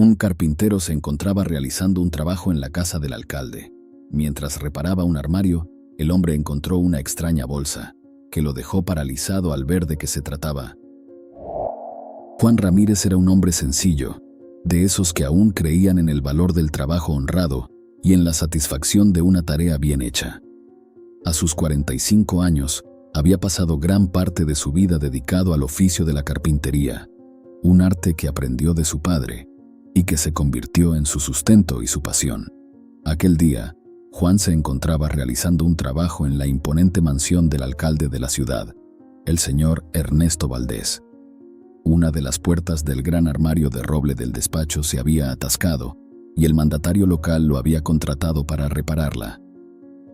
Un carpintero se encontraba realizando un trabajo en la casa del alcalde. Mientras reparaba un armario, el hombre encontró una extraña bolsa, que lo dejó paralizado al ver de qué se trataba. Juan Ramírez era un hombre sencillo, de esos que aún creían en el valor del trabajo honrado y en la satisfacción de una tarea bien hecha. A sus 45 años, había pasado gran parte de su vida dedicado al oficio de la carpintería, un arte que aprendió de su padre y que se convirtió en su sustento y su pasión. Aquel día, Juan se encontraba realizando un trabajo en la imponente mansión del alcalde de la ciudad, el señor Ernesto Valdés. Una de las puertas del gran armario de roble del despacho se había atascado y el mandatario local lo había contratado para repararla.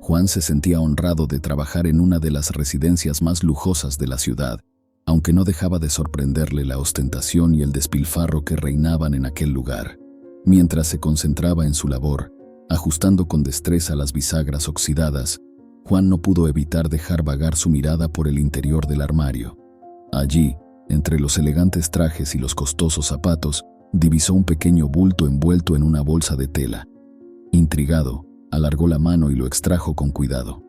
Juan se sentía honrado de trabajar en una de las residencias más lujosas de la ciudad, aunque no dejaba de sorprenderle la ostentación y el despilfarro que reinaban en aquel lugar. Mientras se concentraba en su labor, ajustando con destreza las bisagras oxidadas, Juan no pudo evitar dejar vagar su mirada por el interior del armario. Allí, entre los elegantes trajes y los costosos zapatos, divisó un pequeño bulto envuelto en una bolsa de tela. Intrigado, alargó la mano y lo extrajo con cuidado.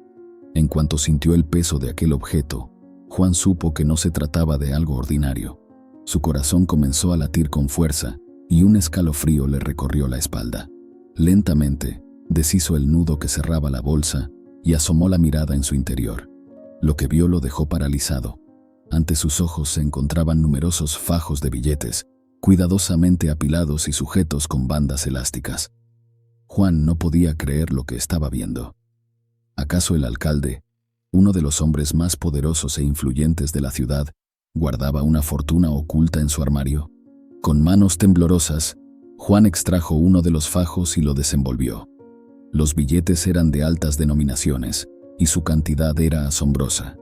En cuanto sintió el peso de aquel objeto, Juan supo que no se trataba de algo ordinario. Su corazón comenzó a latir con fuerza y un escalofrío le recorrió la espalda. Lentamente, deshizo el nudo que cerraba la bolsa y asomó la mirada en su interior. Lo que vio lo dejó paralizado. Ante sus ojos se encontraban numerosos fajos de billetes, cuidadosamente apilados y sujetos con bandas elásticas. Juan no podía creer lo que estaba viendo. ¿Acaso el alcalde, uno de los hombres más poderosos e influyentes de la ciudad, guardaba una fortuna oculta en su armario? Con manos temblorosas, Juan extrajo uno de los fajos y lo desenvolvió. Los billetes eran de altas denominaciones y su cantidad era asombrosa.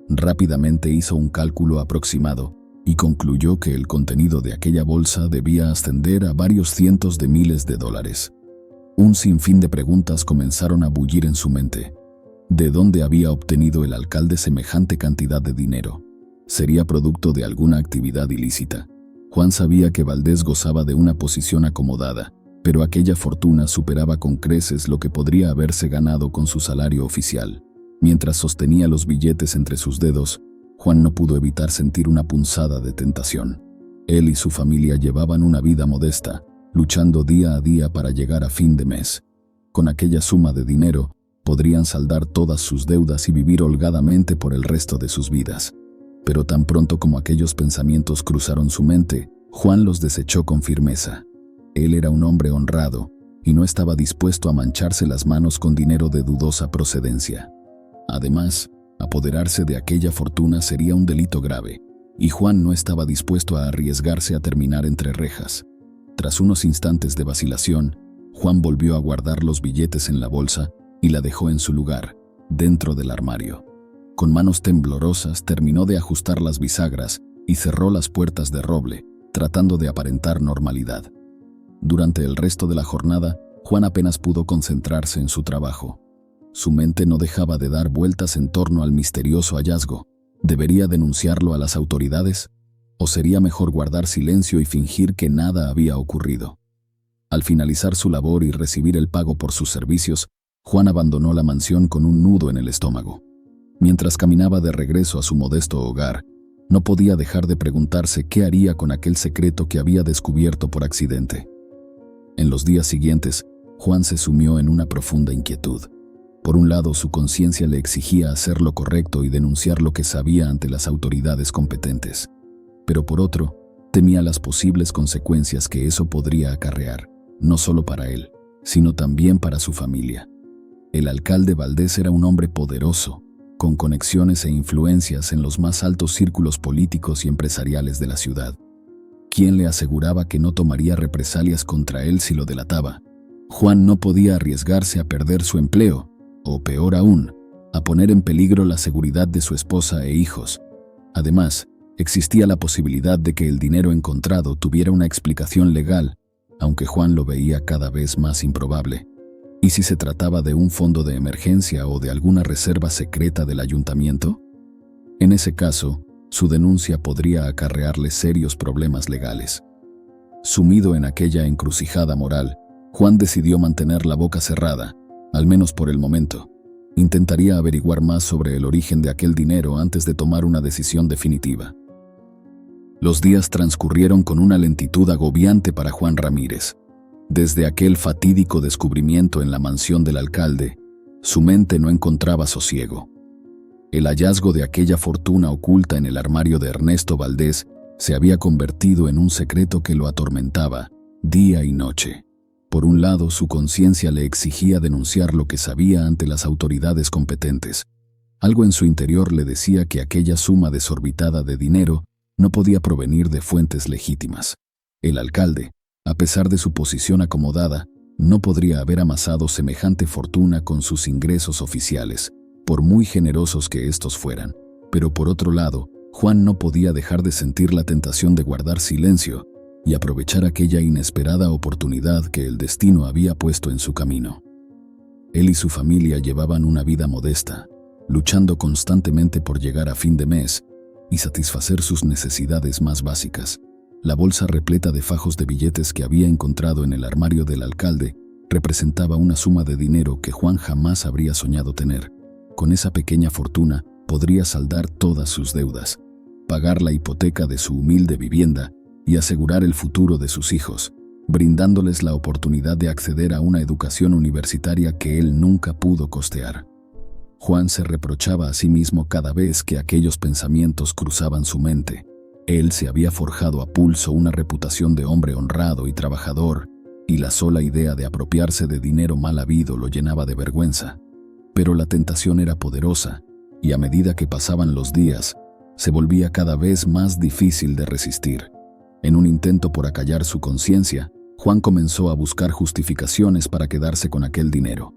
Rápidamente hizo un cálculo aproximado y concluyó que el contenido de aquella bolsa debía ascender a varios cientos de miles de dólares. Un sinfín de preguntas comenzaron a bullir en su mente. ¿De dónde había obtenido el alcalde semejante cantidad de dinero? ¿Sería producto de alguna actividad ilícita? Juan sabía que Valdés gozaba de una posición acomodada, pero aquella fortuna superaba con creces lo que podría haberse ganado con su salario oficial. Mientras sostenía los billetes entre sus dedos, Juan no pudo evitar sentir una punzada de tentación. Él y su familia llevaban una vida modesta, luchando día a día para llegar a fin de mes. Con aquella suma de dinero, podrían saldar todas sus deudas y vivir holgadamente por el resto de sus vidas. Pero tan pronto como aquellos pensamientos cruzaron su mente, Juan los desechó con firmeza. Él era un hombre honrado y no estaba dispuesto a mancharse las manos con dinero de dudosa procedencia. Además, apoderarse de aquella fortuna sería un delito grave, y Juan no estaba dispuesto a arriesgarse a terminar entre rejas. Tras unos instantes de vacilación, Juan volvió a guardar los billetes en la bolsa y la dejó en su lugar, dentro del armario. Con manos temblorosas terminó de ajustar las bisagras y cerró las puertas de roble, tratando de aparentar normalidad. Durante el resto de la jornada, Juan apenas pudo concentrarse en su trabajo. Su mente no dejaba de dar vueltas en torno al misterioso hallazgo. ¿Debería denunciarlo a las autoridades? ¿O sería mejor guardar silencio y fingir que nada había ocurrido? Al finalizar su labor y recibir el pago por sus servicios, Juan abandonó la mansión con un nudo en el estómago. Mientras caminaba de regreso a su modesto hogar, no podía dejar de preguntarse qué haría con aquel secreto que había descubierto por accidente. En los días siguientes, Juan se sumió en una profunda inquietud. Por un lado, su conciencia le exigía hacer lo correcto y denunciar lo que sabía ante las autoridades competentes. Pero por otro, temía las posibles consecuencias que eso podría acarrear, no solo para él, sino también para su familia. El alcalde Valdés era un hombre poderoso, con conexiones e influencias en los más altos círculos políticos y empresariales de la ciudad. ¿Quién le aseguraba que no tomaría represalias contra él si lo delataba? Juan no podía arriesgarse a perder su empleo, o peor aún, a poner en peligro la seguridad de su esposa e hijos. Además, existía la posibilidad de que el dinero encontrado tuviera una explicación legal, aunque Juan lo veía cada vez más improbable. ¿Y si se trataba de un fondo de emergencia o de alguna reserva secreta del ayuntamiento? En ese caso, su denuncia podría acarrearle serios problemas legales. Sumido en aquella encrucijada moral, Juan decidió mantener la boca cerrada, al menos por el momento. Intentaría averiguar más sobre el origen de aquel dinero antes de tomar una decisión definitiva. Los días transcurrieron con una lentitud agobiante para Juan Ramírez. Desde aquel fatídico descubrimiento en la mansión del alcalde, su mente no encontraba sosiego. El hallazgo de aquella fortuna oculta en el armario de Ernesto Valdés se había convertido en un secreto que lo atormentaba día y noche. Por un lado, su conciencia le exigía denunciar lo que sabía ante las autoridades competentes. Algo en su interior le decía que aquella suma desorbitada de dinero no podía provenir de fuentes legítimas. El alcalde, a pesar de su posición acomodada, no podría haber amasado semejante fortuna con sus ingresos oficiales, por muy generosos que estos fueran. Pero por otro lado, Juan no podía dejar de sentir la tentación de guardar silencio y aprovechar aquella inesperada oportunidad que el destino había puesto en su camino. Él y su familia llevaban una vida modesta, luchando constantemente por llegar a fin de mes y satisfacer sus necesidades más básicas. La bolsa repleta de fajos de billetes que había encontrado en el armario del alcalde representaba una suma de dinero que Juan jamás habría soñado tener. Con esa pequeña fortuna podría saldar todas sus deudas, pagar la hipoteca de su humilde vivienda y asegurar el futuro de sus hijos, brindándoles la oportunidad de acceder a una educación universitaria que él nunca pudo costear. Juan se reprochaba a sí mismo cada vez que aquellos pensamientos cruzaban su mente. Él se había forjado a pulso una reputación de hombre honrado y trabajador, y la sola idea de apropiarse de dinero mal habido lo llenaba de vergüenza. Pero la tentación era poderosa, y a medida que pasaban los días, se volvía cada vez más difícil de resistir. En un intento por acallar su conciencia, Juan comenzó a buscar justificaciones para quedarse con aquel dinero.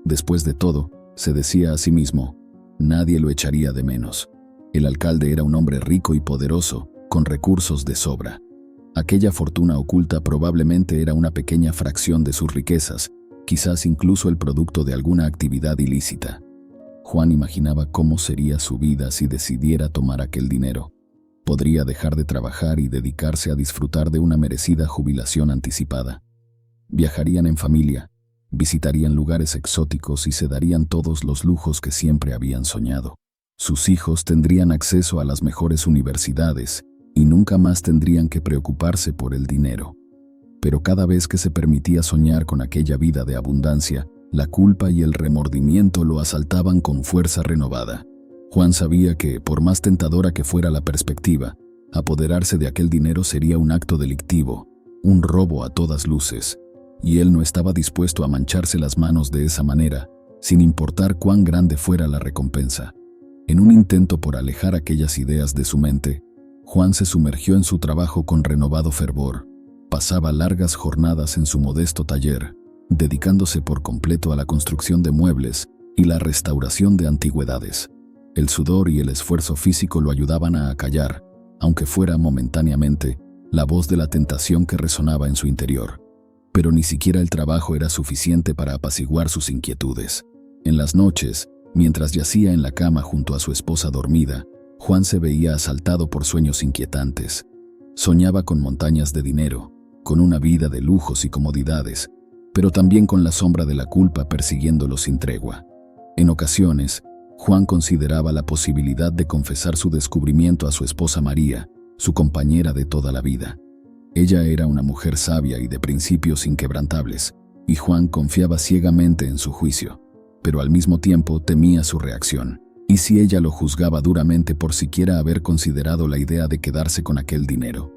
Después de todo, se decía a sí mismo, nadie lo echaría de menos. El alcalde era un hombre rico y poderoso, con recursos de sobra. Aquella fortuna oculta probablemente era una pequeña fracción de sus riquezas, quizás incluso el producto de alguna actividad ilícita. Juan imaginaba cómo sería su vida si decidiera tomar aquel dinero. Podría dejar de trabajar y dedicarse a disfrutar de una merecida jubilación anticipada. Viajarían en familia, visitarían lugares exóticos y se darían todos los lujos que siempre habían soñado. Sus hijos tendrían acceso a las mejores universidades y nunca más tendrían que preocuparse por el dinero. Pero cada vez que se permitía soñar con aquella vida de abundancia, la culpa y el remordimiento lo asaltaban con fuerza renovada. Juan sabía que, por más tentadora que fuera la perspectiva, apoderarse de aquel dinero sería un acto delictivo, un robo a todas luces, y él no estaba dispuesto a mancharse las manos de esa manera, sin importar cuán grande fuera la recompensa. En un intento por alejar aquellas ideas de su mente, Juan se sumergió en su trabajo con renovado fervor. Pasaba largas jornadas en su modesto taller, dedicándose por completo a la construcción de muebles y la restauración de antigüedades. El sudor y el esfuerzo físico lo ayudaban a acallar, aunque fuera momentáneamente, la voz de la tentación que resonaba en su interior. Pero ni siquiera el trabajo era suficiente para apaciguar sus inquietudes. En las noches, mientras yacía en la cama junto a su esposa dormida, Juan se veía asaltado por sueños inquietantes. Soñaba con montañas de dinero, con una vida de lujos y comodidades, pero también con la sombra de la culpa persiguiéndolo sin tregua. En ocasiones, Juan consideraba la posibilidad de confesar su descubrimiento a su esposa María, su compañera de toda la vida. Ella era una mujer sabia y de principios inquebrantables, y Juan confiaba ciegamente en su juicio, pero al mismo tiempo temía su reacción. ¿Y si ella lo juzgaba duramente por siquiera haber considerado la idea de quedarse con aquel dinero?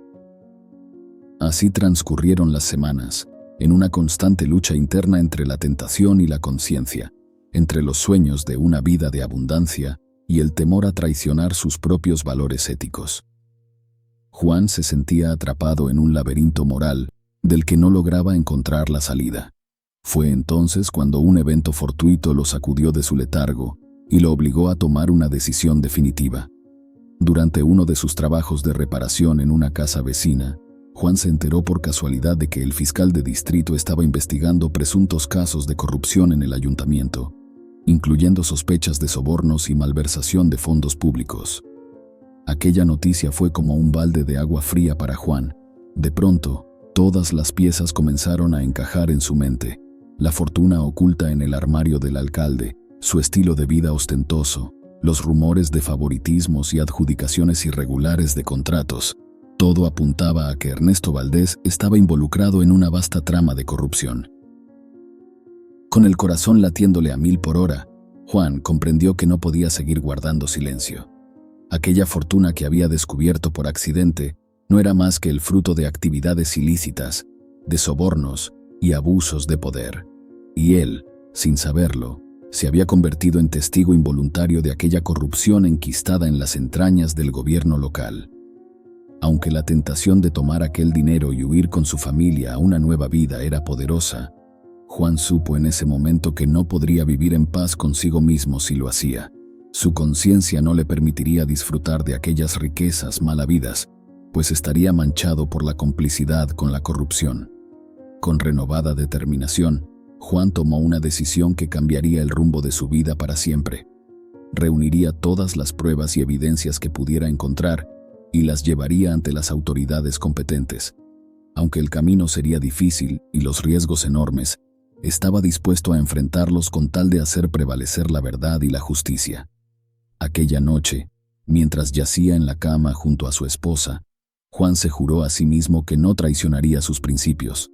Así transcurrieron las semanas, en una constante lucha interna entre la tentación y la conciencia, entre los sueños de una vida de abundancia y el temor a traicionar sus propios valores éticos. Juan se sentía atrapado en un laberinto moral del que no lograba encontrar la salida. Fue entonces cuando un evento fortuito lo sacudió de su letargo y lo obligó a tomar una decisión definitiva. Durante uno de sus trabajos de reparación en una casa vecina, Juan se enteró por casualidad de que el fiscal de distrito estaba investigando presuntos casos de corrupción en el ayuntamiento, incluyendo sospechas de sobornos y malversación de fondos públicos. Aquella noticia fue como un balde de agua fría para Juan. De pronto, Todas las piezas comenzaron a encajar en su mente. La fortuna oculta en el armario del alcalde, su estilo de vida ostentoso, los rumores de favoritismos y adjudicaciones irregulares de contratos. Todo apuntaba a que Ernesto Valdés estaba involucrado en una vasta trama de corrupción. Con el corazón latiéndole a 1000 por hora, Juan comprendió que no podía seguir guardando silencio. Aquella fortuna que había descubierto por accidente no era más que el fruto de actividades ilícitas, de sobornos y abusos de poder. Y él, sin saberlo, se había convertido en testigo involuntario de aquella corrupción enquistada en las entrañas del gobierno local. Aunque la tentación de tomar aquel dinero y huir con su familia a una nueva vida era poderosa, Juan supo en ese momento que no podría vivir en paz consigo mismo si lo hacía. Su conciencia no le permitiría disfrutar de aquellas riquezas mal habidas, pues estaría manchado por la complicidad con la corrupción. Con renovada determinación, Juan tomó una decisión que cambiaría el rumbo de su vida para siempre. Reuniría todas las pruebas y evidencias que pudiera encontrar y las llevaría ante las autoridades competentes. Aunque el camino sería difícil y los riesgos enormes, estaba dispuesto a enfrentarlos con tal de hacer prevalecer la verdad y la justicia. Aquella noche, mientras yacía en la cama junto a su esposa, Juan se juró a sí mismo que no traicionaría sus principios.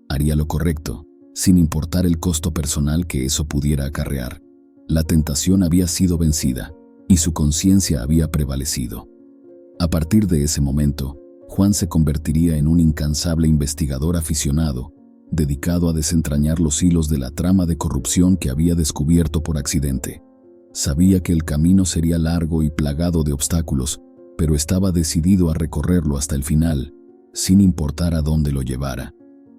Haría lo correcto, sin importar el costo personal que eso pudiera acarrear. La tentación había sido vencida y su conciencia había prevalecido. A partir de ese momento, Juan se convertiría en un incansable investigador aficionado, dedicado a desentrañar los hilos de la trama de corrupción que había descubierto por accidente. Sabía que el camino sería largo y plagado de obstáculos, pero estaba decidido a recorrerlo hasta el final, sin importar a dónde lo llevara.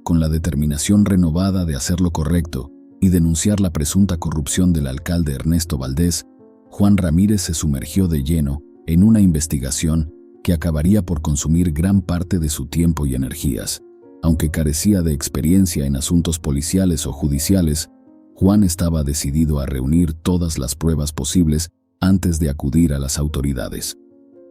Con la determinación renovada de hacer lo correcto y denunciar la presunta corrupción del alcalde Ernesto Valdés, Juan Ramírez se sumergió de lleno en una investigación que acabaría por consumir gran parte de su tiempo y energías. Aunque carecía de experiencia en asuntos policiales o judiciales, Juan estaba decidido a reunir todas las pruebas posibles antes de acudir a las autoridades.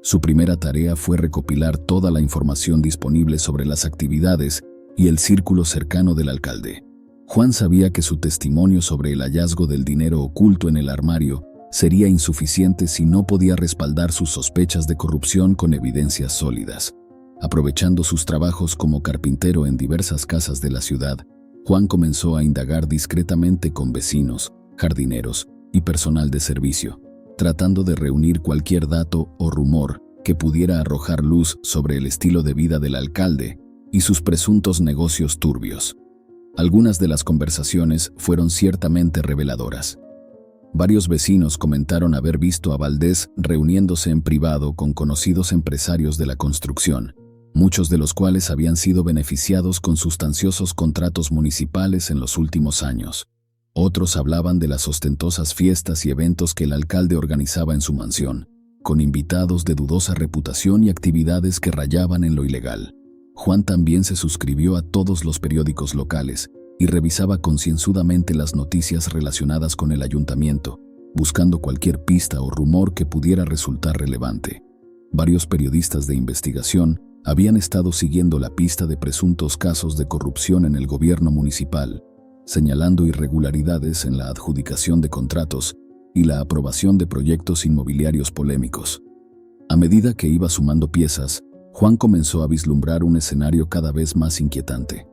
Su primera tarea fue recopilar toda la información disponible sobre las actividades y el círculo cercano del alcalde. Juan sabía que su testimonio sobre el hallazgo del dinero oculto en el armario sería insuficiente si no podía respaldar sus sospechas de corrupción con evidencias sólidas. Aprovechando sus trabajos como carpintero en diversas casas de la ciudad, Juan comenzó a indagar discretamente con vecinos, jardineros y personal de servicio, tratando de reunir cualquier dato o rumor que pudiera arrojar luz sobre el estilo de vida del alcalde y sus presuntos negocios turbios. Algunas de las conversaciones fueron ciertamente reveladoras. Varios vecinos comentaron haber visto a Valdés reuniéndose en privado con conocidos empresarios de la construcción, muchos de los cuales habían sido beneficiados con sustanciosos contratos municipales en los últimos años. Otros hablaban de las ostentosas fiestas y eventos que el alcalde organizaba en su mansión, con invitados de dudosa reputación y actividades que rayaban en lo ilegal. Juan también se suscribió a todos los periódicos locales y revisaba concienzudamente las noticias relacionadas con el ayuntamiento, buscando cualquier pista o rumor que pudiera resultar relevante. Varios periodistas de investigación habían estado siguiendo la pista de presuntos casos de corrupción en el gobierno municipal, señalando irregularidades en la adjudicación de contratos y la aprobación de proyectos inmobiliarios polémicos. A medida que iba sumando piezas, Juan comenzó a vislumbrar un escenario cada vez más inquietante.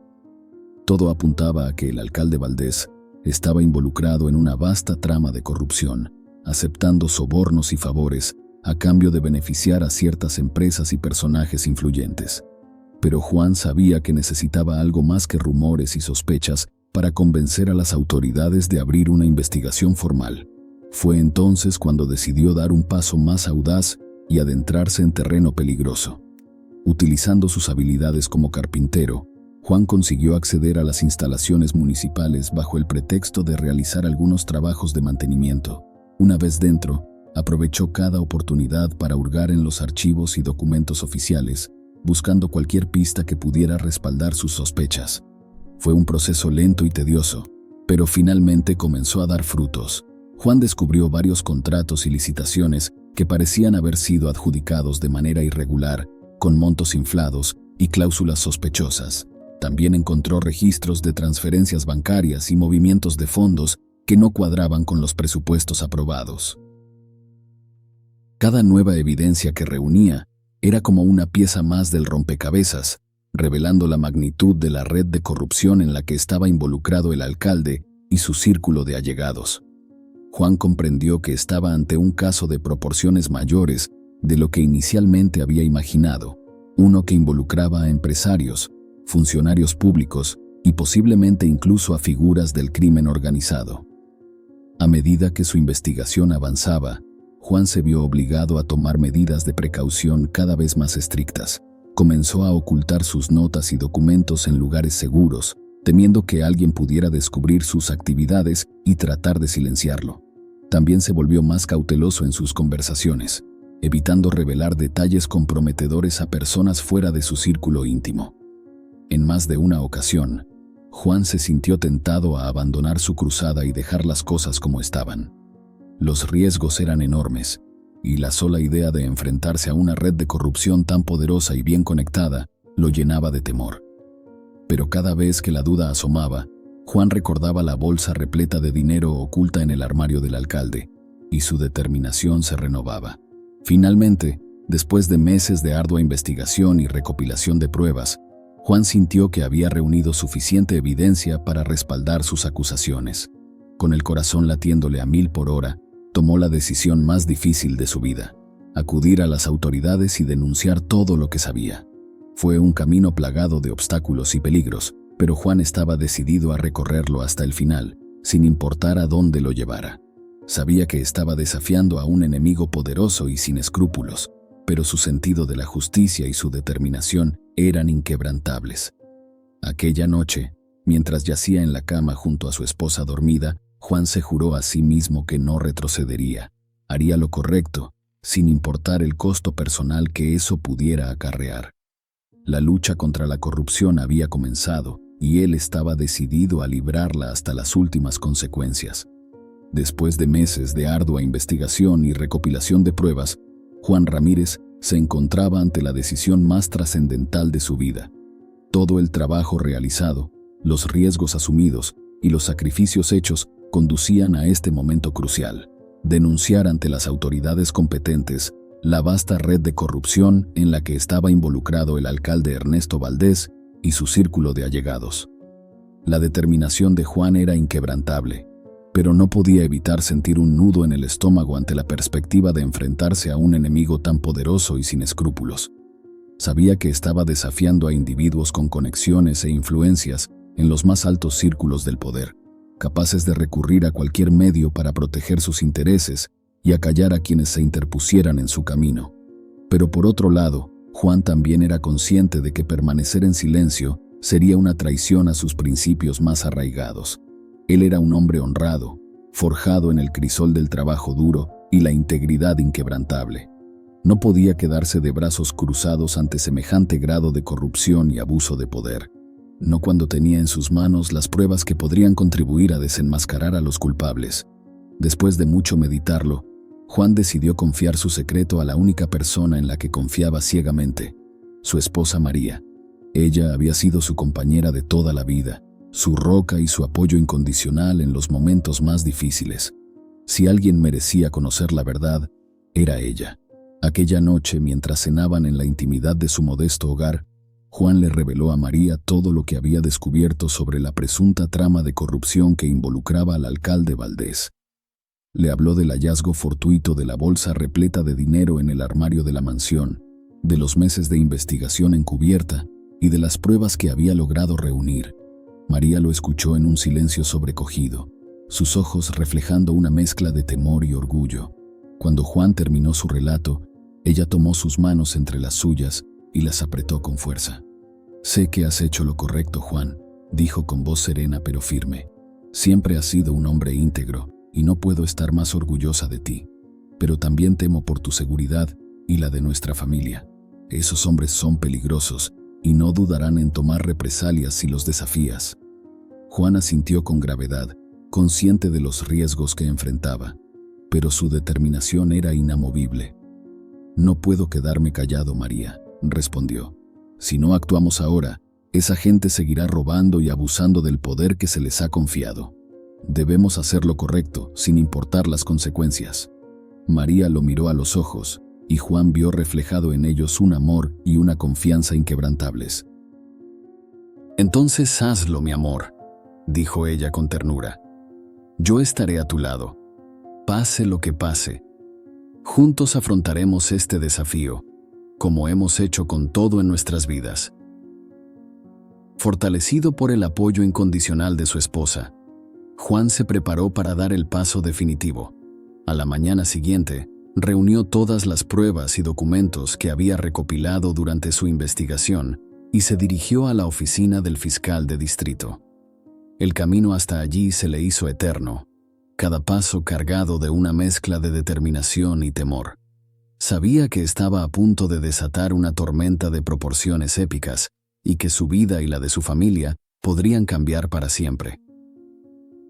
Todo apuntaba a que el alcalde Valdés estaba involucrado en una vasta trama de corrupción, aceptando sobornos y favores a cambio de beneficiar a ciertas empresas y personajes influyentes. Pero Juan sabía que necesitaba algo más que rumores y sospechas para convencer a las autoridades de abrir una investigación formal. Fue entonces cuando decidió dar un paso más audaz y adentrarse en terreno peligroso. Utilizando sus habilidades como carpintero, Juan consiguió acceder a las instalaciones municipales bajo el pretexto de realizar algunos trabajos de mantenimiento. Una vez dentro, aprovechó cada oportunidad para hurgar en los archivos y documentos oficiales, buscando cualquier pista que pudiera respaldar sus sospechas. Fue un proceso lento y tedioso, pero finalmente comenzó a dar frutos. Juan descubrió varios contratos y licitaciones que parecían haber sido adjudicados de manera irregular, con montos inflados y cláusulas sospechosas. También encontró registros de transferencias bancarias y movimientos de fondos que no cuadraban con los presupuestos aprobados. Cada nueva evidencia que reunía era como una pieza más del rompecabezas, revelando la magnitud de la red de corrupción en la que estaba involucrado el alcalde y su círculo de allegados. Juan comprendió que estaba ante un caso de proporciones mayores de lo que inicialmente había imaginado, uno que involucraba a empresarios, funcionarios públicos y posiblemente incluso a figuras del crimen organizado. A medida que su investigación avanzaba, Juan se vio obligado a tomar medidas de precaución cada vez más estrictas. Comenzó a ocultar sus notas y documentos en lugares seguros, temiendo que alguien pudiera descubrir sus actividades y tratar de silenciarlo. También se volvió más cauteloso en sus conversaciones, evitando revelar detalles comprometedores a personas fuera de su círculo íntimo. En más de una ocasión, Juan se sintió tentado a abandonar su cruzada y dejar las cosas como estaban. Los riesgos eran enormes, y la sola idea de enfrentarse a una red de corrupción tan poderosa y bien conectada lo llenaba de temor. Pero cada vez que la duda asomaba, Juan recordaba la bolsa repleta de dinero oculta en el armario del alcalde, y su determinación se renovaba. Finalmente, después de meses de ardua investigación y recopilación de pruebas, Juan sintió que había reunido suficiente evidencia para respaldar sus acusaciones. Con el corazón latiéndole a 1000 por hora, tomó la decisión más difícil de su vida: acudir a las autoridades y denunciar todo lo que sabía. Fue un camino plagado de obstáculos y peligros, pero Juan estaba decidido a recorrerlo hasta el final, sin importar a dónde lo llevara. Sabía que estaba desafiando a un enemigo poderoso y sin escrúpulos, pero su sentido de la justicia y su determinación eran inquebrantables. Aquella noche, mientras yacía en la cama junto a su esposa dormida, Juan se juró a sí mismo que no retrocedería. Haría lo correcto, sin importar el costo personal que eso pudiera acarrear. La lucha contra la corrupción había comenzado, y él estaba decidido a librarla hasta las últimas consecuencias. Después de meses de ardua investigación y recopilación de pruebas, Juan Ramírez se encontraba ante la decisión más trascendental de su vida. Todo el trabajo realizado, los riesgos asumidos y los sacrificios hechos conducían a este momento crucial: denunciar ante las autoridades competentes la vasta red de corrupción en la que estaba involucrado el alcalde Ernesto Valdés y su círculo de allegados. La determinación de Juan era inquebrantable, pero no podía evitar sentir un nudo en el estómago ante la perspectiva de enfrentarse a un enemigo tan poderoso y sin escrúpulos. Sabía que estaba desafiando a individuos con conexiones e influencias en los más altos círculos del poder, capaces de recurrir a cualquier medio para proteger sus intereses y acallar a quienes se interpusieran en su camino. Pero por otro lado, Juan también era consciente de que permanecer en silencio sería una traición a sus principios más arraigados. Él era un hombre honrado, forjado en el crisol del trabajo duro y la integridad inquebrantable. No podía quedarse de brazos cruzados ante semejante grado de corrupción y abuso de poder, no cuando tenía en sus manos las pruebas que podrían contribuir a desenmascarar a los culpables. Después de mucho meditarlo, Juan decidió confiar su secreto a la única persona en la que confiaba ciegamente: su esposa María. Ella había sido su compañera de toda la vida, su roca y su apoyo incondicional en los momentos más difíciles. Si alguien merecía conocer la verdad, era ella. Aquella noche, mientras cenaban en la intimidad de su modesto hogar, Juan le reveló a María todo lo que había descubierto sobre la presunta trama de corrupción que involucraba al alcalde Valdés. Le habló del hallazgo fortuito de la bolsa repleta de dinero en el armario de la mansión, de los meses de investigación encubierta y de las pruebas que había logrado reunir. María lo escuchó en un silencio sobrecogido, sus ojos reflejando una mezcla de temor y orgullo. Cuando Juan terminó su relato, ella tomó sus manos entre las suyas y las apretó con fuerza. «Sé que has hecho lo correcto, Juan», dijo con voz serena pero firme. «Siempre has sido un hombre íntegro y no puedo estar más orgullosa de ti. Pero también temo por tu seguridad y la de nuestra familia. Esos hombres son peligrosos y no dudarán en tomar represalias si los desafías». Juan asintió con gravedad, consciente de los riesgos que enfrentaba, pero su determinación era inamovible. «No puedo quedarme callado, María», respondió. «Si no actuamos ahora, Esa gente seguirá robando y abusando del poder que se les ha confiado. Debemos hacer lo correcto, sin importar las consecuencias. María lo miró a los ojos, y Juan vio reflejado en ellos un amor y una confianza inquebrantables. «Entonces hazlo, mi amor», dijo ella con ternura. «Yo estaré a tu lado. Pase lo que pase. Juntos afrontaremos este desafío, como hemos hecho con todo en nuestras vidas». Fortalecido por el apoyo incondicional de su esposa, Juan se preparó para dar el paso definitivo. A la mañana siguiente, reunió todas las pruebas y documentos que había recopilado durante su investigación y se dirigió a la oficina del fiscal de distrito. El camino hasta allí se le hizo eterno, cada paso cargado de una mezcla de determinación y temor. Sabía que estaba a punto de desatar una tormenta de proporciones épicas y que su vida y la de su familia podrían cambiar para siempre.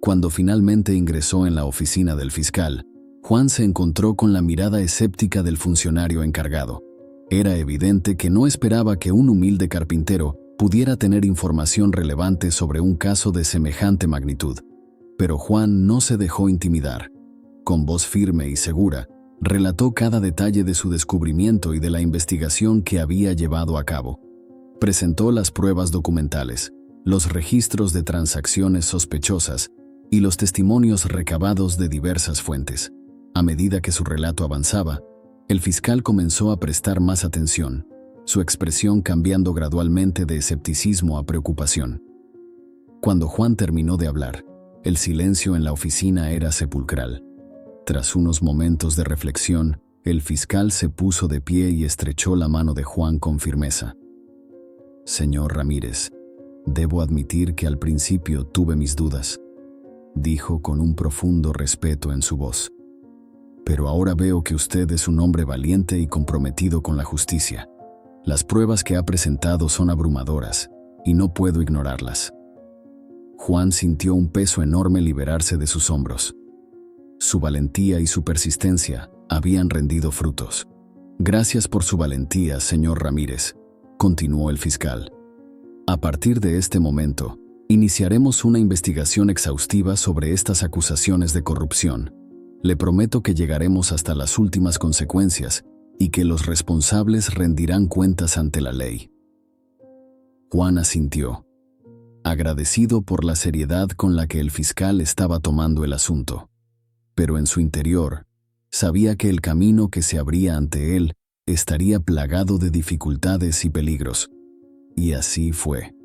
Cuando finalmente ingresó en la oficina del fiscal, Juan se encontró con la mirada escéptica del funcionario encargado. Era evidente que no esperaba que un humilde carpintero pudiera tener información relevante sobre un caso de semejante magnitud. Pero Juan no se dejó intimidar. Con voz firme y segura, relató cada detalle de su descubrimiento y de la investigación que había llevado a cabo. Presentó las pruebas documentales, los registros de transacciones sospechosas y los testimonios recabados de diversas fuentes. A medida que su relato avanzaba, el fiscal comenzó a prestar más atención, su expresión cambiando gradualmente de escepticismo a preocupación. Cuando Juan terminó de hablar, el silencio en la oficina era sepulcral. Tras unos momentos de reflexión, el fiscal se puso de pie y estrechó la mano de Juan con firmeza. «Señor Ramírez, debo admitir que al principio tuve mis dudas», dijo con un profundo respeto en su voz. «Pero ahora veo que usted es un hombre valiente y comprometido con la justicia. Las pruebas que ha presentado son abrumadoras, y no puedo ignorarlas». Juan sintió un peso enorme liberarse de sus hombros. Su valentía y su persistencia habían rendido frutos. «Gracias por su valentía, señor Ramírez», continuó el fiscal. «A partir de este momento, iniciaremos una investigación exhaustiva sobre estas acusaciones de corrupción. Le prometo que llegaremos hasta las últimas consecuencias y que los responsables rendirán cuentas ante la ley». Juan asintió, agradecido por la seriedad con la que el fiscal estaba tomando el asunto. Pero en su interior, sabía que el camino que se abría ante él estaría plagado de dificultades y peligros. Y así fue.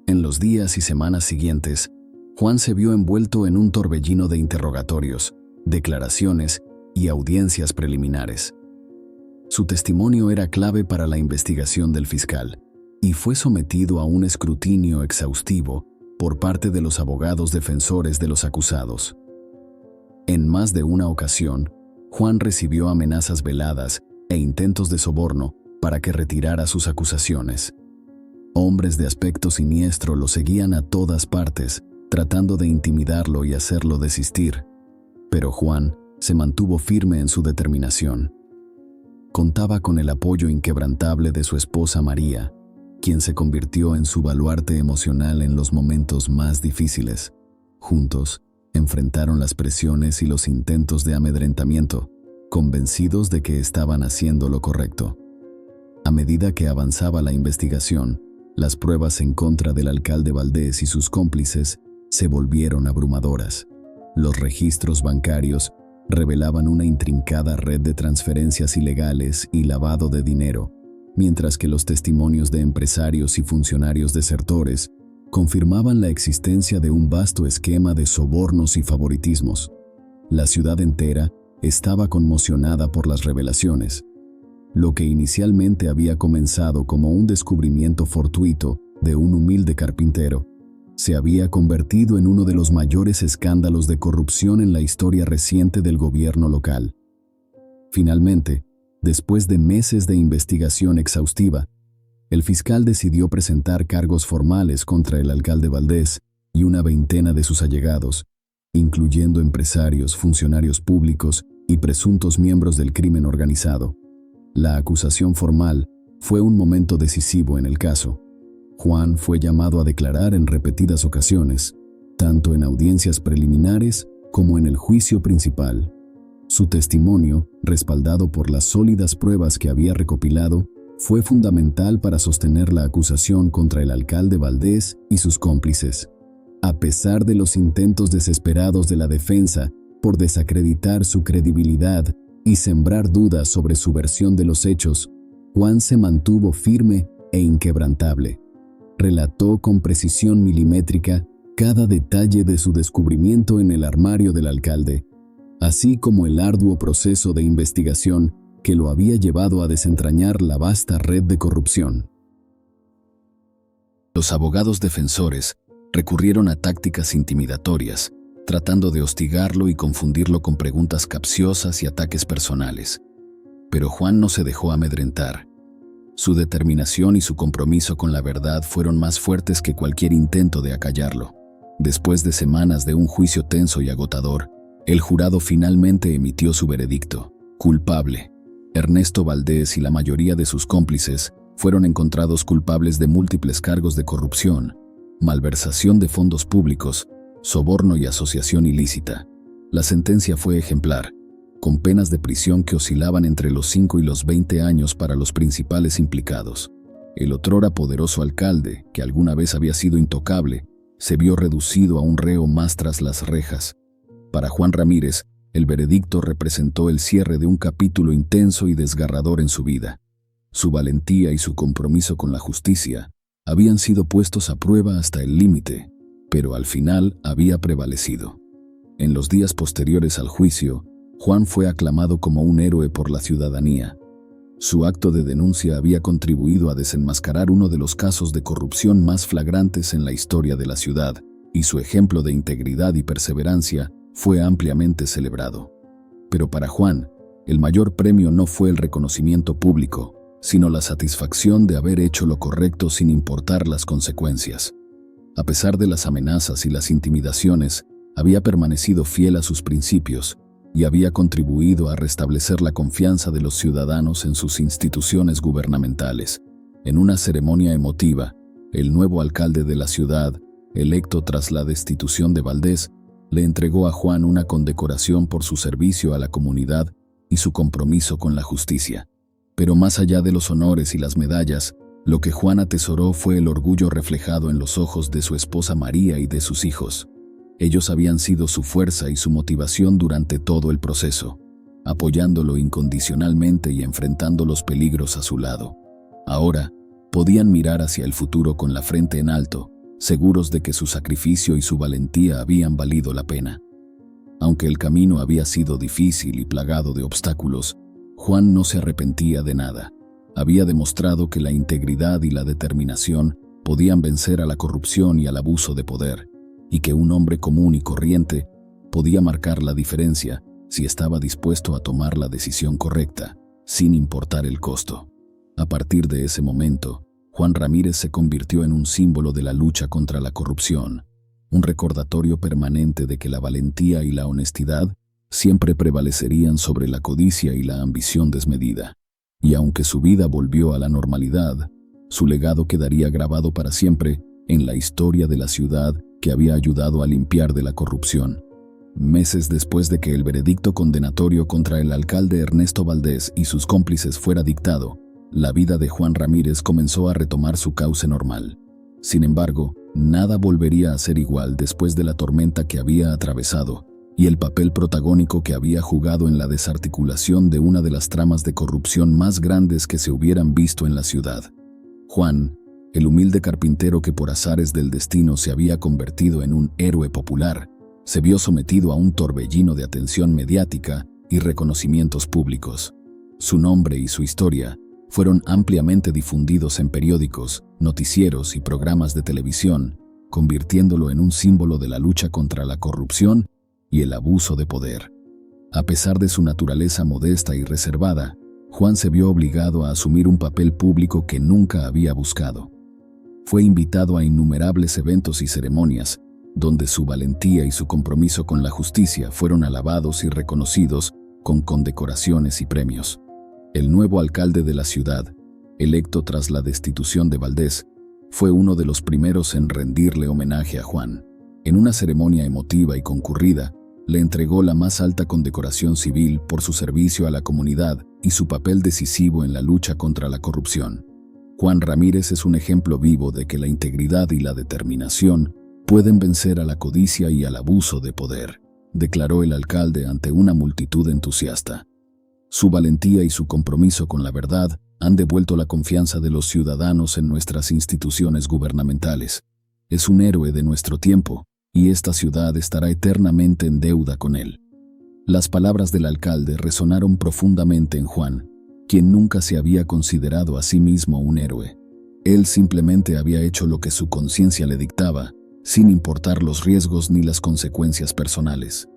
En los días y semanas siguientes, Juan se vio envuelto en un torbellino de interrogatorios, declaraciones y audiencias preliminares. Su testimonio era clave para la investigación del fiscal, y fue sometido a un escrutinio exhaustivo por parte de los abogados defensores de los acusados. En más de una ocasión, Juan recibió amenazas veladas e intentos de soborno para que retirara sus acusaciones. Hombres de aspecto siniestro lo seguían a todas partes, tratando de intimidarlo y hacerlo desistir. Pero Juan se mantuvo firme en su determinación. Contaba con el apoyo inquebrantable de su esposa María, quien se convirtió en su baluarte emocional en los momentos más difíciles. Juntos, enfrentaron las presiones y los intentos de amedrentamiento, convencidos de que estaban haciendo lo correcto. A medida que avanzaba la investigación, las pruebas en contra del alcalde Valdés y sus cómplices se volvieron abrumadoras. Los registros bancarios revelaban una intrincada red de transferencias ilegales y lavado de dinero, mientras que los testimonios de empresarios y funcionarios desertores confirmaban la existencia de un vasto esquema de sobornos y favoritismos. La ciudad entera estaba conmocionada por las revelaciones. Lo que inicialmente había comenzado como un descubrimiento fortuito de un humilde carpintero, se había convertido en uno de los mayores escándalos de corrupción en la historia reciente del gobierno local. Finalmente, después de meses de investigación exhaustiva, el fiscal decidió presentar cargos formales contra el alcalde Valdés y una veintena de sus allegados, incluyendo empresarios, funcionarios públicos y presuntos miembros del crimen organizado. La acusación formal fue un momento decisivo en el caso. Juan fue llamado a declarar en repetidas ocasiones, tanto en audiencias preliminares como en el juicio principal. Su testimonio, respaldado por las sólidas pruebas que había recopilado, fue fundamental para sostener la acusación contra el alcalde Valdés y sus cómplices. A pesar de los intentos desesperados de la defensa por desacreditar su credibilidad y sembrar dudas sobre su versión de los hechos, Juan se mantuvo firme e inquebrantable. Relató con precisión milimétrica cada detalle de su descubrimiento en el armario del alcalde, así como el arduo proceso de investigación que lo había llevado a desentrañar la vasta red de corrupción. Los abogados defensores recurrieron a tácticas intimidatorias, tratando de hostigarlo y confundirlo con preguntas capciosas y ataques personales. Pero Juan no se dejó amedrentar. Su determinación y su compromiso con la verdad fueron más fuertes que cualquier intento de acallarlo. Después de semanas de un juicio tenso y agotador, el jurado finalmente emitió su veredicto: culpable. Ernesto Valdés y la mayoría de sus cómplices fueron encontrados culpables de múltiples cargos de corrupción, malversación de fondos públicos, soborno y asociación ilícita. La sentencia fue ejemplar, con penas de prisión que oscilaban entre los 5 y los 20 años para los principales implicados. El otrora poderoso alcalde, que alguna vez había sido intocable, se vio reducido a un reo más tras las rejas. Para Juan Ramírez, el veredicto representó el cierre de un capítulo intenso y desgarrador en su vida. Su valentía y su compromiso con la justicia habían sido puestos a prueba hasta el límite, pero al final había prevalecido. En los días posteriores al juicio, Juan fue aclamado como un héroe por la ciudadanía. Su acto de denuncia había contribuido a desenmascarar uno de los casos de corrupción más flagrantes en la historia de la ciudad, y su ejemplo de integridad y perseverancia fue ampliamente celebrado. Pero para Juan, el mayor premio no fue el reconocimiento público, sino la satisfacción de haber hecho lo correcto sin importar las consecuencias. A pesar de las amenazas y las intimidaciones, había permanecido fiel a sus principios y había contribuido a restablecer la confianza de los ciudadanos en sus instituciones gubernamentales. En una ceremonia emotiva, el nuevo alcalde de la ciudad, electo tras la destitución de Valdés, le entregó a Juan una condecoración por su servicio a la comunidad y su compromiso con la justicia. Pero más allá de los honores y las medallas, lo que Juan atesoró fue el orgullo reflejado en los ojos de su esposa María y de sus hijos. Ellos habían sido su fuerza y su motivación durante todo el proceso, apoyándolo incondicionalmente y enfrentando los peligros a su lado. Ahora, podían mirar hacia el futuro con la frente en alto, seguros de que su sacrificio y su valentía habían valido la pena. Aunque el camino había sido difícil y plagado de obstáculos, Juan no se arrepentía de nada. Había demostrado que la integridad y la determinación podían vencer a la corrupción y al abuso de poder, y que un hombre común y corriente podía marcar la diferencia si estaba dispuesto a tomar la decisión correcta, sin importar el costo. A partir de ese momento, Juan Ramírez se convirtió en un símbolo de la lucha contra la corrupción, un recordatorio permanente de que la valentía y la honestidad siempre prevalecerían sobre la codicia y la ambición desmedida. Y aunque su vida volvió a la normalidad, su legado quedaría grabado para siempre en la historia de la ciudad que había ayudado a limpiar de la corrupción. Meses después de que el veredicto condenatorio contra el alcalde Ernesto Valdés y sus cómplices fuera dictado, la vida de Juan Ramírez comenzó a retomar su cauce normal. Sin embargo, nada volvería a ser igual después de la tormenta que había atravesado y el papel protagónico que había jugado en la desarticulación de una de las tramas de corrupción más grandes que se hubieran visto en la ciudad. Juan, el humilde carpintero que por azares del destino se había convertido en un héroe popular, se vio sometido a un torbellino de atención mediática y reconocimientos públicos. Su nombre y su historia fueron ampliamente difundidos en periódicos, noticieros y programas de televisión, convirtiéndolo en un símbolo de la lucha contra la corrupción y el abuso de poder. A pesar de su naturaleza modesta y reservada, Juan se vio obligado a asumir un papel público que nunca había buscado. Fue invitado a innumerables eventos y ceremonias, donde su valentía y su compromiso con la justicia fueron alabados y reconocidos con condecoraciones y premios. El nuevo alcalde de la ciudad, electo tras la destitución de Valdés, Fue uno de los primeros en rendirle homenaje a Juan. En una ceremonia emotiva y concurrida, le entregó la más alta condecoración civil por su servicio a la comunidad y su papel decisivo en la lucha contra la corrupción. Juan Ramírez es un ejemplo vivo de que la integridad y la determinación pueden vencer a la codicia y al abuso de poder, declaró el alcalde ante una multitud entusiasta. Su valentía y su compromiso con la verdad han devuelto la confianza de los ciudadanos en nuestras instituciones gubernamentales. Es un héroe de nuestro tiempo, y esta ciudad estará eternamente en deuda con él. Las palabras del alcalde resonaron profundamente en Juan, quien nunca se había considerado a sí mismo un héroe. Él simplemente había hecho lo que su conciencia le dictaba, sin importar los riesgos ni las consecuencias personales.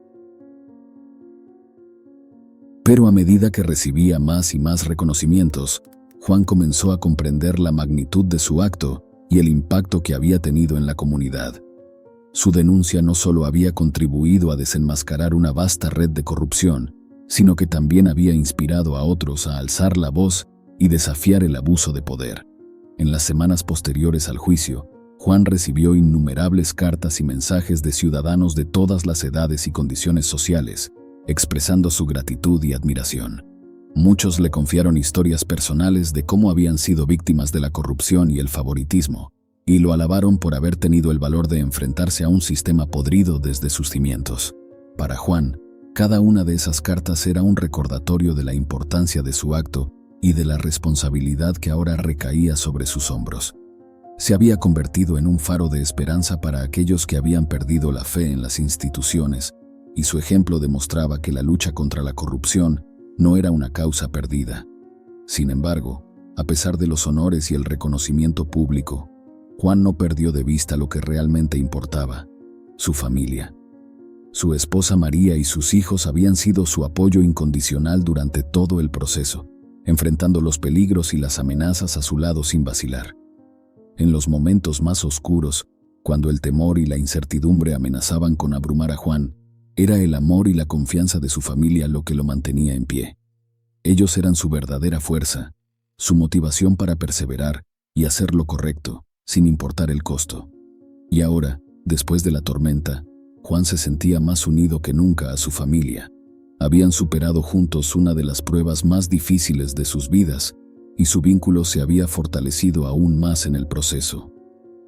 Pero a medida que recibía más y más reconocimientos, Juan comenzó a comprender la magnitud de su acto y el impacto que había tenido en la comunidad. Su denuncia no solo había contribuido a desenmascarar una vasta red de corrupción, sino que también había inspirado a otros a alzar la voz y desafiar el abuso de poder. En las semanas posteriores al juicio, Juan recibió innumerables cartas y mensajes de ciudadanos de todas las edades y condiciones sociales, expresando su gratitud y admiración. Muchos le confiaron historias personales de cómo habían sido víctimas de la corrupción y el favoritismo, y lo alabaron por haber tenido el valor de enfrentarse a un sistema podrido desde sus cimientos. Para Juan, cada una de esas cartas era un recordatorio de la importancia de su acto y de la responsabilidad que ahora recaía sobre sus hombros. Se había convertido en un faro de esperanza para aquellos que habían perdido la fe en las instituciones, y su ejemplo demostraba que la lucha contra la corrupción no era una causa perdida. Sin embargo, a pesar de los honores y el reconocimiento público, Juan no perdió de vista lo que realmente importaba: su familia. Su esposa María y sus hijos habían sido su apoyo incondicional durante todo el proceso, enfrentando los peligros y las amenazas a su lado sin vacilar. En los momentos más oscuros, cuando el temor y la incertidumbre amenazaban con abrumar a Juan, era el amor y la confianza de su familia lo que lo mantenía en pie. Ellos eran su verdadera fuerza, su motivación para perseverar y hacer lo correcto, sin importar el costo. Y ahora, después de la tormenta, Juan se sentía más unido que nunca a su familia. Habían superado juntos una de las pruebas más difíciles de sus vidas, y su vínculo se había fortalecido aún más en el proceso.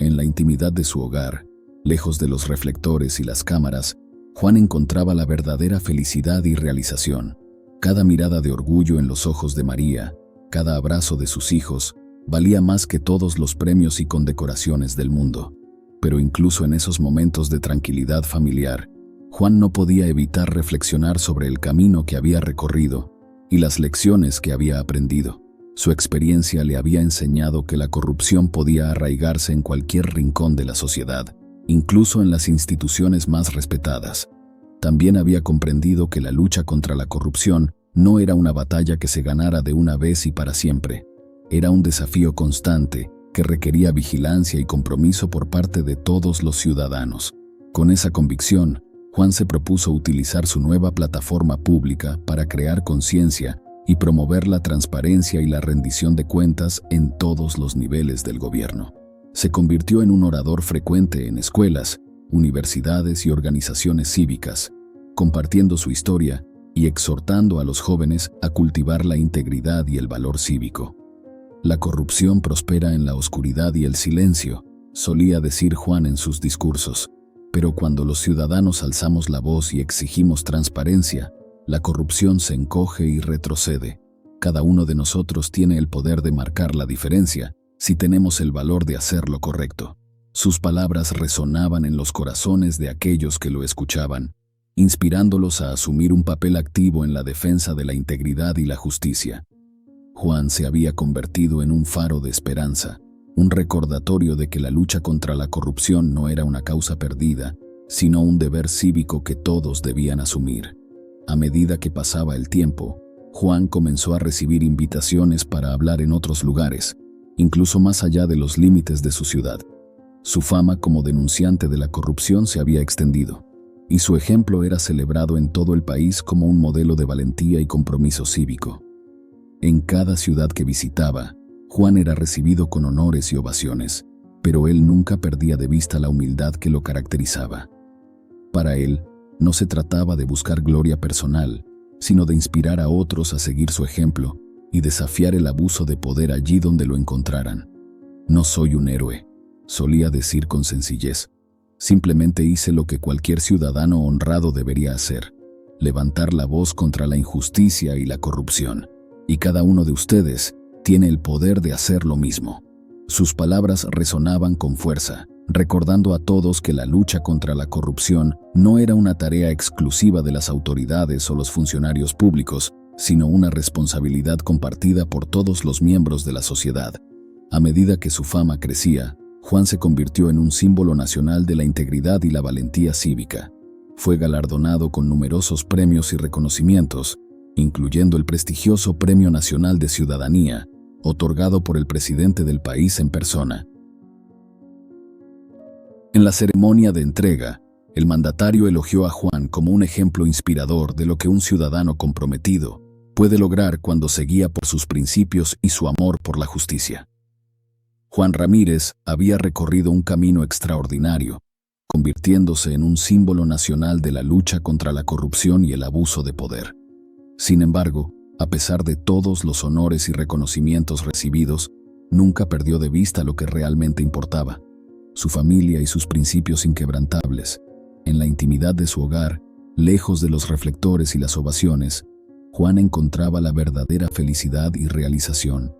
En la intimidad de su hogar, lejos de los reflectores y las cámaras, Juan encontraba la verdadera felicidad y realización. Cada mirada de orgullo en los ojos de María, cada abrazo de sus hijos, valía más que todos los premios y condecoraciones del mundo. Pero incluso en esos momentos de tranquilidad familiar, Juan no podía evitar reflexionar sobre el camino que había recorrido y las lecciones que había aprendido. Su experiencia le había enseñado que la corrupción podía arraigarse en cualquier rincón de la sociedad, incluso en las instituciones más respetadas. También había comprendido que la lucha contra la corrupción no era una batalla que se ganara de una vez y para siempre. Era un desafío constante que requería vigilancia y compromiso por parte de todos los ciudadanos. Con esa convicción, Juan se propuso utilizar su nueva plataforma pública para crear conciencia y promover la transparencia y la rendición de cuentas en todos los niveles del gobierno. Se convirtió en un orador frecuente en escuelas, universidades y organizaciones cívicas, compartiendo su historia y exhortando a los jóvenes a cultivar la integridad y el valor cívico. La corrupción prospera en la oscuridad y el silencio, solía decir Juan en sus discursos, pero cuando los ciudadanos alzamos la voz y exigimos transparencia, la corrupción se encoge y retrocede. Cada uno de nosotros tiene el poder de marcar la diferencia si tenemos el valor de hacer lo correcto. Sus palabras resonaban en los corazones de aquellos que lo escuchaban, inspirándolos a asumir un papel activo en la defensa de la integridad y la justicia. Juan se había convertido en un faro de esperanza, un recordatorio de que la lucha contra la corrupción no era una causa perdida, sino un deber cívico que todos debían asumir. A medida que pasaba el tiempo, Juan comenzó a recibir invitaciones para hablar en otros lugares, incluso más allá de los límites de su ciudad. Su fama como denunciante de la corrupción se había extendido, y su ejemplo era celebrado en todo el país como un modelo de valentía y compromiso cívico. En cada ciudad que visitaba, Juan era recibido con honores y ovaciones, pero él nunca perdía de vista la humildad que lo caracterizaba. Para él, no se trataba de buscar gloria personal, sino de inspirar a otros a seguir su ejemplo y desafiar el abuso de poder allí donde lo encontraran. «No soy un héroe», solía decir con sencillez. «Simplemente hice lo que cualquier ciudadano honrado debería hacer, levantar la voz contra la injusticia y la corrupción. Y cada uno de ustedes tiene el poder de hacer lo mismo». Sus palabras resonaban con fuerza, recordando a todos que la lucha contra la corrupción no era una tarea exclusiva de las autoridades o los funcionarios públicos, sino una responsabilidad compartida por todos los miembros de la sociedad. A medida que su fama crecía, Juan se convirtió en un símbolo nacional de la integridad y la valentía cívica. Fue galardonado con numerosos premios y reconocimientos, incluyendo el prestigioso Premio Nacional de Ciudadanía, otorgado por el presidente del país en persona. En la ceremonia de entrega, el mandatario elogió a Juan como un ejemplo inspirador de lo que un ciudadano comprometido puede lograr cuando se guía por sus principios y su amor por la justicia. Juan Ramírez había recorrido un camino extraordinario, convirtiéndose en un símbolo nacional de la lucha contra la corrupción y el abuso de poder. Sin embargo, a pesar de todos los honores y reconocimientos recibidos, nunca perdió de vista lo que realmente importaba: su familia y sus principios inquebrantables. En la intimidad de su hogar, lejos de los reflectores y las ovaciones, Juan encontraba la verdadera felicidad y realización.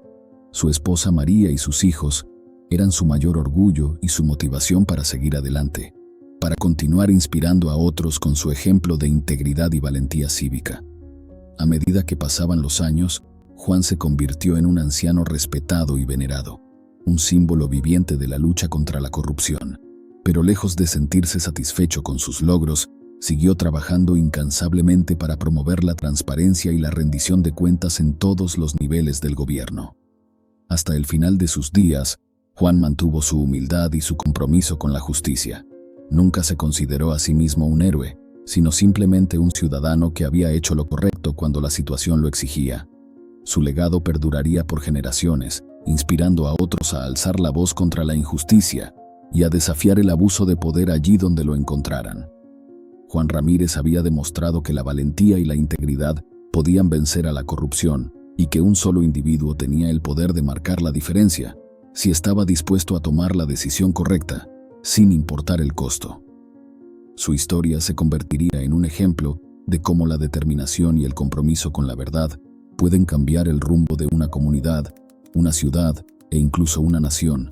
Su esposa María y sus hijos eran su mayor orgullo y su motivación para seguir adelante, para continuar inspirando a otros con su ejemplo de integridad y valentía cívica. A medida que pasaban los años, Juan se convirtió en un anciano respetado y venerado, un símbolo viviente de la lucha contra la corrupción. Pero lejos de sentirse satisfecho con sus logros, siguió trabajando incansablemente para promover la transparencia y la rendición de cuentas en todos los niveles del gobierno. Hasta el final de sus días, Juan mantuvo su humildad y su compromiso con la justicia. Nunca se consideró a sí mismo un héroe, sino simplemente un ciudadano que había hecho lo correcto cuando la situación lo exigía. Su legado perduraría por generaciones, inspirando a otros a alzar la voz contra la injusticia y a desafiar el abuso de poder allí donde lo encontraran. Juan Ramírez había demostrado que la valentía y la integridad podían vencer a la corrupción y que un solo individuo tenía el poder de marcar la diferencia, si estaba dispuesto a tomar la decisión correcta, sin importar el costo. Su historia se convertiría en un ejemplo de cómo la determinación y el compromiso con la verdad pueden cambiar el rumbo de una comunidad, una ciudad e incluso una nación.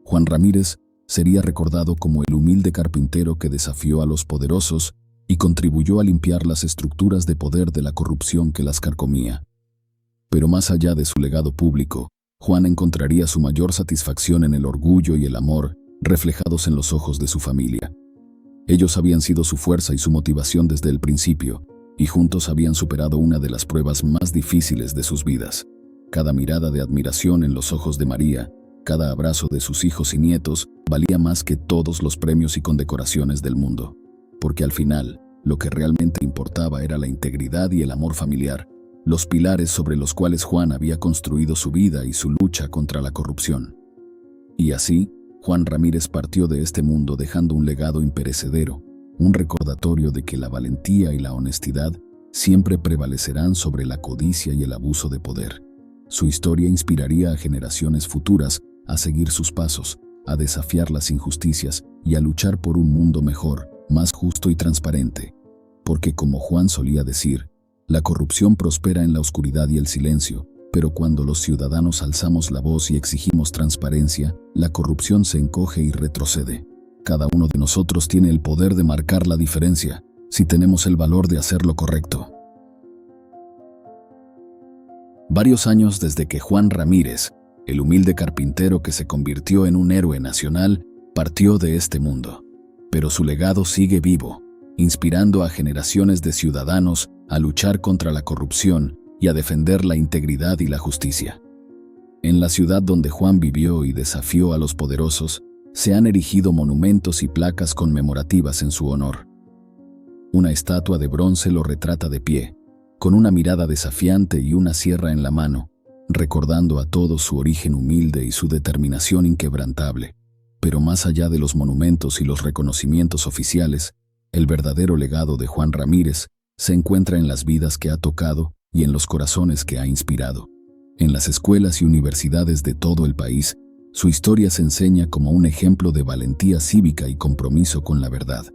Juan Ramírez sería recordado como el humilde carpintero que desafió a los poderosos y contribuyó a limpiar las estructuras de poder de la corrupción que las carcomía. Pero más allá de su legado público, Juan encontraría su mayor satisfacción en el orgullo y el amor reflejados en los ojos de su familia. Ellos habían sido su fuerza y su motivación desde el principio, y juntos habían superado una de las pruebas más difíciles de sus vidas. Cada mirada de admiración en los ojos de María, cada abrazo de sus hijos y nietos, valía más que todos los premios y condecoraciones del mundo. Porque al final, lo que realmente importaba era la integridad y el amor familiar, los pilares sobre los cuales Juan había construido su vida y su lucha contra la corrupción. Y así, Juan Ramírez partió de este mundo dejando un legado imperecedero, un recordatorio de que la valentía y la honestidad siempre prevalecerán sobre la codicia y el abuso de poder. Su historia inspiraría a generaciones futuras a seguir sus pasos, a desafiar las injusticias y a luchar por un mundo mejor, más justo y transparente. Porque como Juan solía decir, la corrupción prospera en la oscuridad y el silencio, pero cuando los ciudadanos alzamos la voz y exigimos transparencia, la corrupción se encoge y retrocede. Cada uno de nosotros tiene el poder de marcar la diferencia, si tenemos el valor de hacer lo correcto. Varios años desde que Juan Ramírez, el humilde carpintero que se convirtió en un héroe nacional, partió de este mundo. Pero su legado sigue vivo, inspirando a generaciones de ciudadanos a luchar contra la corrupción y a defender la integridad y la justicia. En la ciudad donde Juan vivió y desafió a los poderosos, se han erigido monumentos y placas conmemorativas en su honor. Una estatua de bronce lo retrata de pie, con una mirada desafiante y una sierra en la mano, recordando a todos su origen humilde y su determinación inquebrantable. Pero más allá de los monumentos y los reconocimientos oficiales, el verdadero legado de Juan Ramírez se encuentra en las vidas que ha tocado y en los corazones que ha inspirado. En las escuelas y universidades de todo el país, su historia se enseña como un ejemplo de valentía cívica y compromiso con la verdad.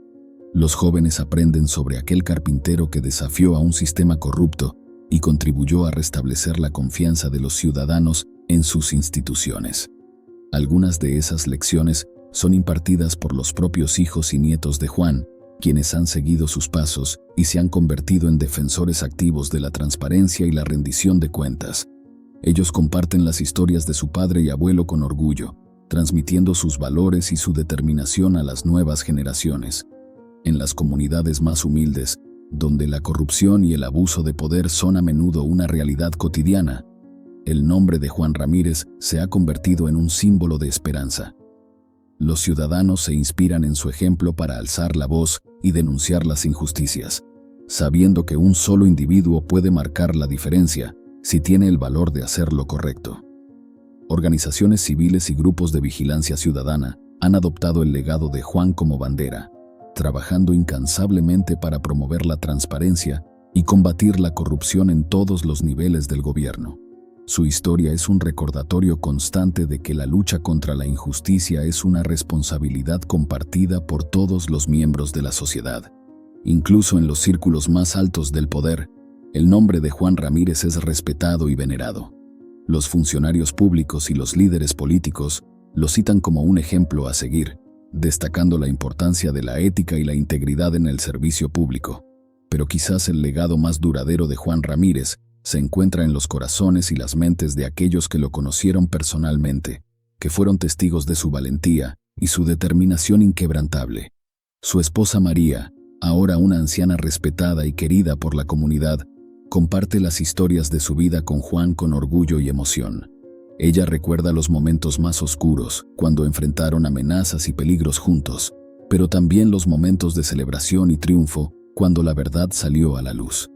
Los jóvenes aprenden sobre aquel carpintero que desafió a un sistema corrupto y contribuyó a restablecer la confianza de los ciudadanos en sus instituciones. Algunas de esas lecciones son impartidas por los propios hijos y nietos de Juan, quienes han seguido sus pasos y se han convertido en defensores activos de la transparencia y la rendición de cuentas. Ellos comparten las historias de su padre y abuelo con orgullo, transmitiendo sus valores y su determinación a las nuevas generaciones. En las comunidades más humildes, donde la corrupción y el abuso de poder son a menudo una realidad cotidiana, el nombre de Juan Ramírez se ha convertido en un símbolo de esperanza. Los ciudadanos se inspiran en su ejemplo para alzar la voz y denunciar las injusticias, sabiendo que un solo individuo puede marcar la diferencia si tiene el valor de hacer lo correcto. Organizaciones civiles y grupos de vigilancia ciudadana han adoptado el legado de Juan como bandera, trabajando incansablemente para promover la transparencia y combatir la corrupción en todos los niveles del gobierno. Su historia es un recordatorio constante de que la lucha contra la injusticia es una responsabilidad compartida por todos los miembros de la sociedad. Incluso en los círculos más altos del poder, el nombre de Juan Ramírez es respetado y venerado. Los funcionarios públicos y los líderes políticos lo citan como un ejemplo a seguir, destacando la importancia de la ética y la integridad en el servicio público. Pero quizás el legado más duradero de Juan Ramírez se encuentra en los corazones y las mentes de aquellos que lo conocieron personalmente, que fueron testigos de su valentía y su determinación inquebrantable. Su esposa María, ahora una anciana respetada y querida por la comunidad, comparte las historias de su vida con Juan con orgullo y emoción. Ella recuerda los momentos más oscuros, cuando enfrentaron amenazas y peligros juntos, pero también los momentos de celebración y triunfo, cuando la verdad salió a la luz.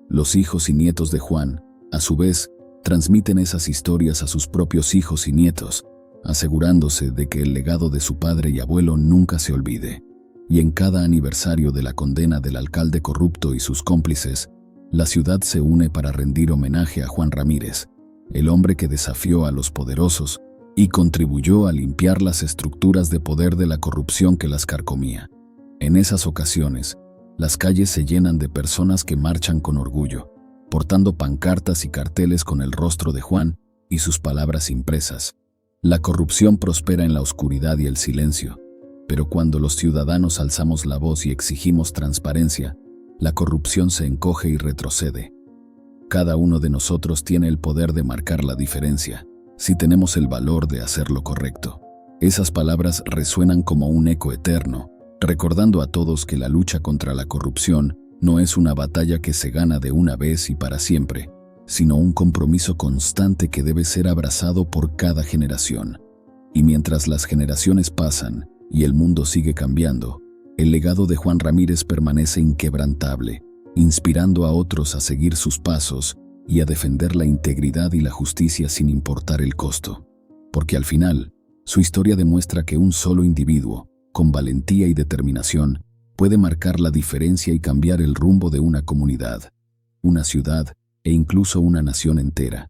Los hijos y nietos de Juan, a su vez, transmiten esas historias a sus propios hijos y nietos, asegurándose de que el legado de su padre y abuelo nunca se olvide. Y en cada aniversario de la condena del alcalde corrupto y sus cómplices, la ciudad se une para rendir homenaje a Juan Ramírez, el hombre que desafió a los poderosos y contribuyó a limpiar las estructuras de poder de la corrupción que las carcomía. En esas ocasiones, las calles se llenan de personas que marchan con orgullo, portando pancartas y carteles con el rostro de Juan y sus palabras impresas. La corrupción prospera en la oscuridad y el silencio, pero cuando los ciudadanos alzamos la voz y exigimos transparencia, la corrupción se encoge y retrocede. Cada uno de nosotros tiene el poder de marcar la diferencia, si tenemos el valor de hacer lo correcto. Esas palabras resuenan como un eco eterno, recordando a todos que la lucha contra la corrupción no es una batalla que se gana de una vez y para siempre, sino un compromiso constante que debe ser abrazado por cada generación. Y mientras las generaciones pasan y el mundo sigue cambiando, el legado de Juan Ramírez permanece inquebrantable, inspirando a otros a seguir sus pasos y a defender la integridad y la justicia sin importar el costo. Porque al final, su historia demuestra que un solo individuo, con valentía y determinación, puede marcar la diferencia y cambiar el rumbo de una comunidad, una ciudad e incluso una nación entera.